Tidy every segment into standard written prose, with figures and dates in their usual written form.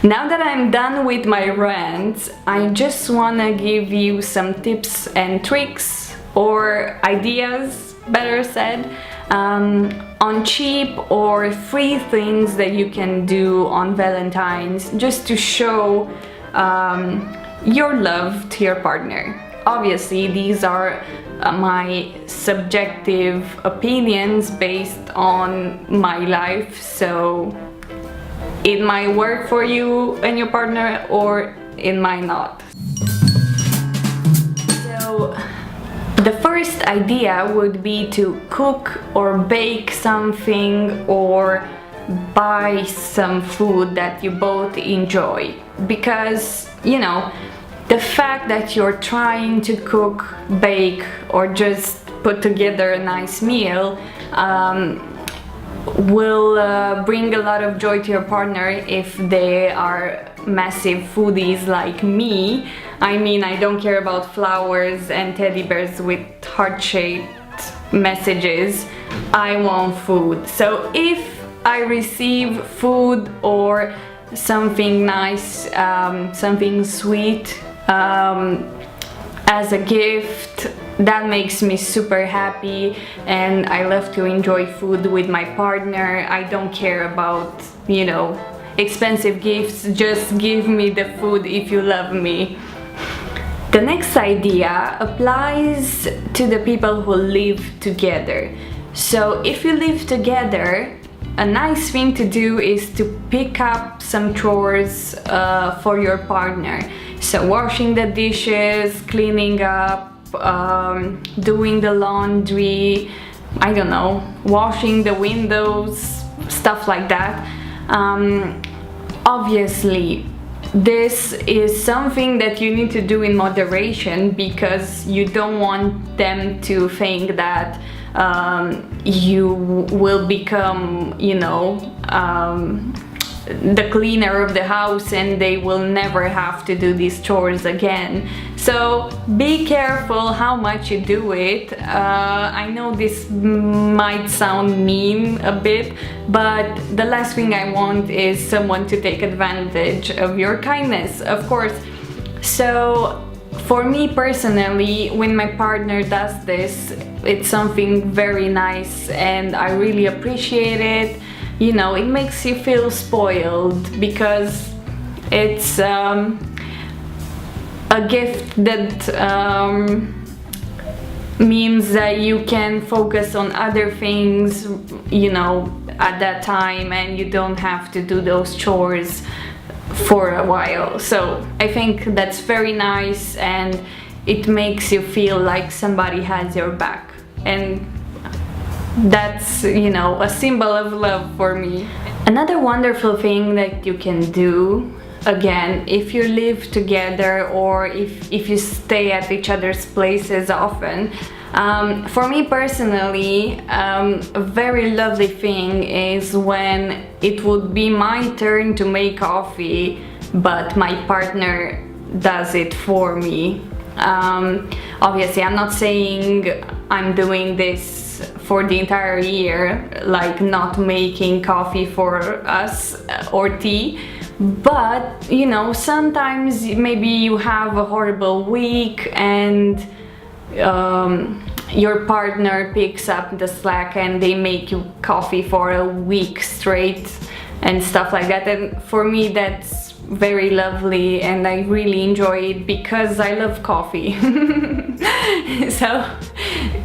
Now that I'm done with my rant, I just wanna give you some tips and tricks or ideas, better said, on cheap or free things that you can do on Valentine's just to show your love to your partner. Obviously, these are my subjective opinions based on my life, so it might work for you and your partner or it might not. So the first idea would be to cook or bake something or buy some food that you both enjoy, because you know, the fact that you're trying to cook, bake, or just put together a nice meal will bring a lot of joy to your partner if they are massive foodies like me. I mean, I don't care about flowers and teddy bears with heart-shaped messages. I want food. So if I receive food or something nice, something sweet as a gift, that makes me super happy, and I love to enjoy food with my partner. I don't care about, you know, expensive gifts, just give me the food if you love me. The next idea applies to the people who live together. So if you live together, a nice thing to do is to pick up some chores for your partner. So washing the dishes, cleaning up, doing the laundry, I don't know, washing the windows, stuff like that. Obviously, this is something that you need to do in moderation, because you don't want them to think that you will become, you know, the cleaner of the house and they will never have to do these chores again. So be careful how much you do it. I know this might sound mean a bit, but the last thing I want is someone to take advantage of your kindness, of course. So for me personally, when my partner does this, it's something very nice and I really appreciate it. You know, it makes you feel spoiled because it's a gift that means that you can focus on other things, you know, at that time, and you don't have to do those chores for a while. So I think that's very nice, and it makes you feel like somebody has your back, and that's, you know, a symbol of love for me. Another wonderful thing that you can do, again, if you live together or if you stay at each other's places often, for me personally, a very lovely thing is when it would be my turn to make coffee, but my partner does it for me. Obviously, I'm not saying I'm doing this for the entire year, like not making coffee for us or tea, but you know, sometimes maybe you have a horrible week and your partner picks up the slack and they make you coffee for a week straight and stuff like that, and for me that's very lovely and I really enjoy it because I love coffee. So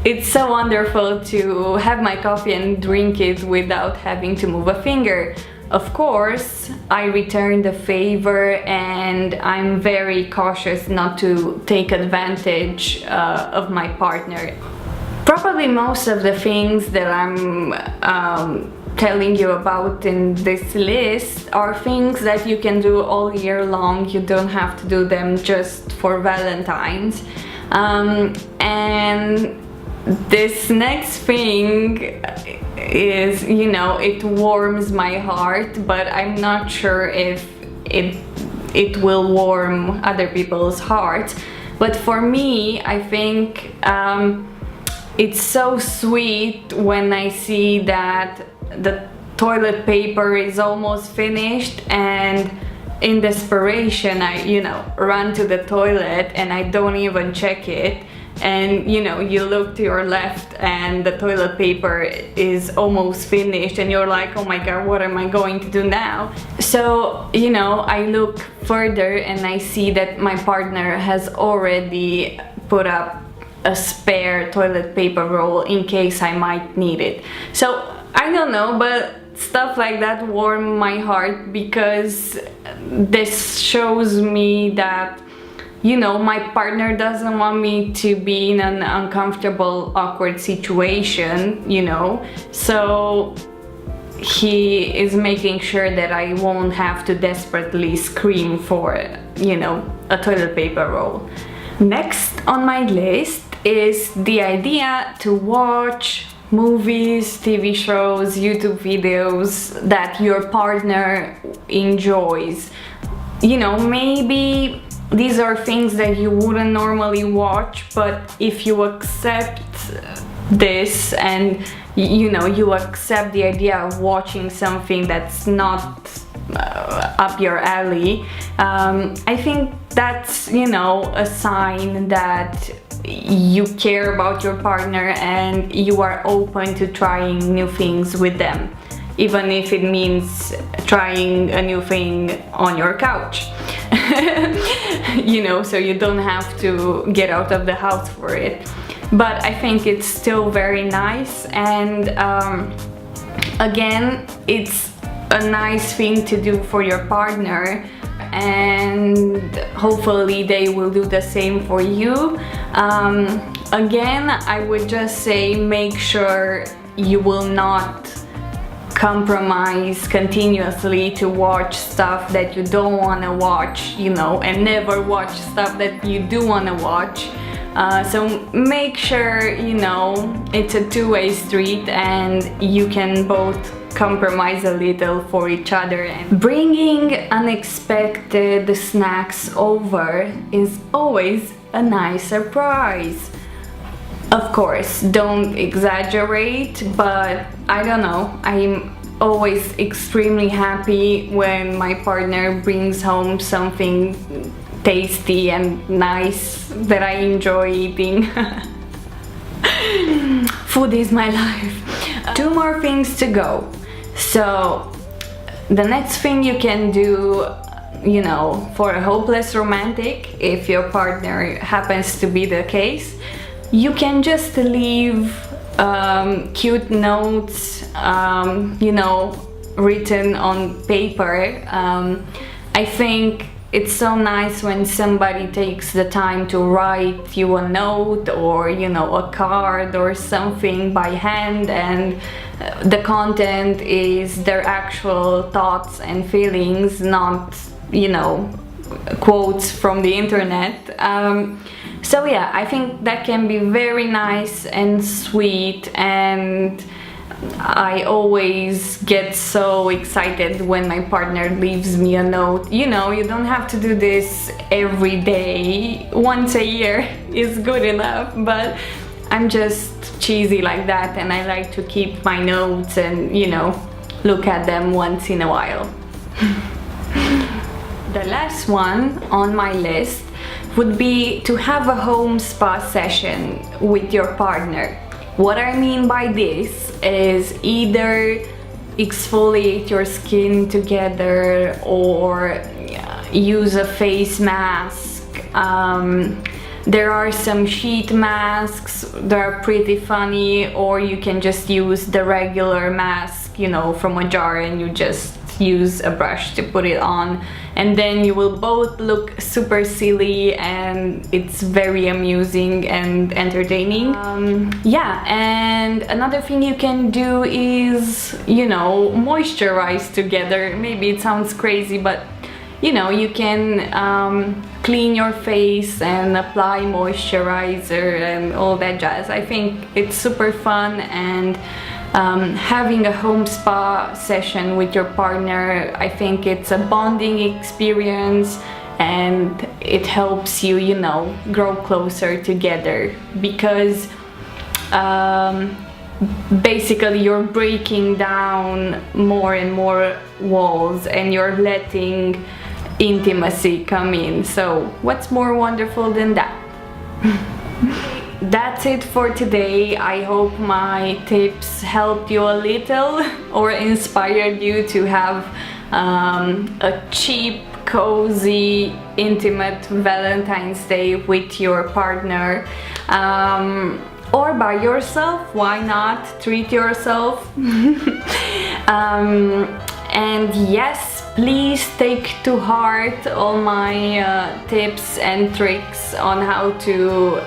it's so wonderful to have my coffee and drink it without having to move a finger. Of course, I return the favor and I'm very cautious not to take advantage of my partner. Probably most of the things that I'm telling you about in this list are things that you can do all year long. You don't have to do them just for Valentine's. And this next thing is, you know, it warms my heart, but I'm not sure if it will warm other people's hearts. But for me, I think it's so sweet when I see that the toilet paper is almost finished and in desperation, I, you know, run to the toilet and I don't even check it. And you know, you look to your left and the toilet paper is almost finished and you're like, oh my god, what am I going to do now? So, you know, I look further and I see that my partner has already put up a spare toilet paper roll in case I might need it. So I don't know, but stuff like that warm my heart, because this shows me that, you know, my partner doesn't want me to be in an uncomfortable, awkward situation, you know, so he is making sure that I won't have to desperately scream for, you know, a toilet paper roll. Next on my list is the idea to watch movies, TV shows, YouTube videos that your partner enjoys. You know, maybe these are things that you wouldn't normally watch, but if you accept this and, you know, you accept the idea of watching something that's not up your alley, I think that's, you know, a sign that you care about your partner and you are open to trying new things with them, even if it means trying a new thing on your couch. You know, so you don't have to get out of the house for it. But I think it's still very nice, and again, it's a nice thing to do for your partner, and hopefully they will do the same for you. Again, I would just say make sure you will not compromise continuously to watch stuff that you don't want to watch, you know, and never watch stuff that you do want to watch. So make sure, you know, it's a two-way street and you can both compromise a little for each other. And bringing unexpected snacks over is always a nice surprise. Of course, don't exaggerate, but I don't know, I'm always extremely happy when my partner brings home something tasty and nice that I enjoy eating. Food is my life. Two more things to go. So the next thing you can do, you know, for a hopeless romantic, if your partner happens to be the case, you can just leave cute notes, you know, written on paper. I think it's so nice when somebody takes the time to write you a note or, you know, a card or something by hand, and the content is their actual thoughts and feelings, not, you know, quotes from the internet. So yeah, I think that can be very nice and sweet, and I always get so excited when my partner leaves me a note. You know, you don't have to do this every day. Once a year is good enough, but I'm just cheesy like that, and I like to keep my notes and, you know, look at them once in a while. The last one on my list would be to have a home spa session with your partner. What I mean by this is either exfoliate your skin together or use a face mask. There are some sheet masks that are pretty funny, or you can just use the regular mask, you know, from a jar, and you just use a brush to put it on, and then you will both look super silly, and it's very amusing and entertaining. Yeah, and another thing you can do is, you know, moisturize together. Maybe it sounds crazy, but you know, you can clean your face and apply moisturizer and all that jazz. I think it's super fun, and having a home spa session with your partner, I think it's a bonding experience, and it helps you, you know, grow closer together, because basically you're breaking down more and more walls, and you're letting intimacy come in. So what's more wonderful than that? That's it for today. I hope my tips helped you a little or inspired you to have a cheap, cozy, intimate Valentine's Day with your partner, or by yourself. Why not treat yourself? And yes, please take to heart all my tips and tricks on how to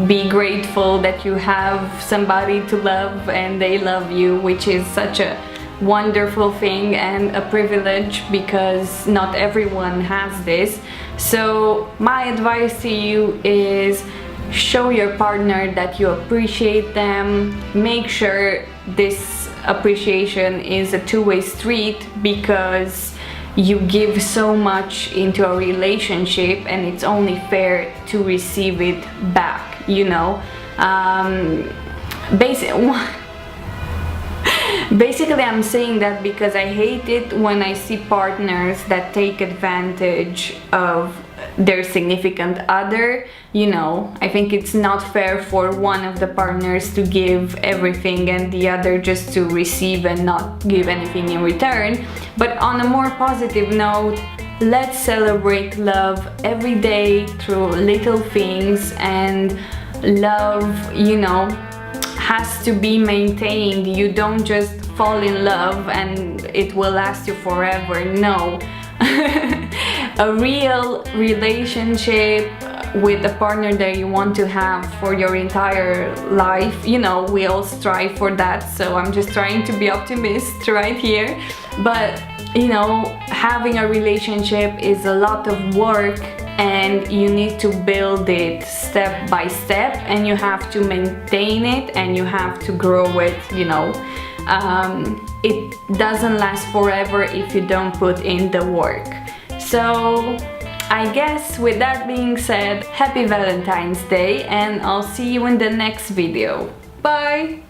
be grateful that you have somebody to love and they love you, which is such a wonderful thing and a privilege, because not everyone has this. So my advice to you is show your partner that you appreciate them. Make sure this appreciation is a two-way street, because you give so much into a relationship and it's only fair to receive it back, you know. Basically, I'm saying that because I hate it when I see partners that take advantage of their significant other. You know, I think it's not fair for one of the partners to give everything and the other just to receive and not give anything in return. But on a more positive note, let's celebrate love every day through little things. And love, you know, has to be maintained. You don't just fall in love and it will last you forever. No. A real relationship with a partner that you want to have for your entire life, you know, we all strive for that, so I'm just trying to be optimist right here. But you know, having a relationship is a lot of work, and you need to build it step by step, and you have to maintain it and you have to grow it, you know. It doesn't last forever if you don't put in the work. So I guess with that being said, happy Valentine's Day, and I'll see you in the next video. Bye!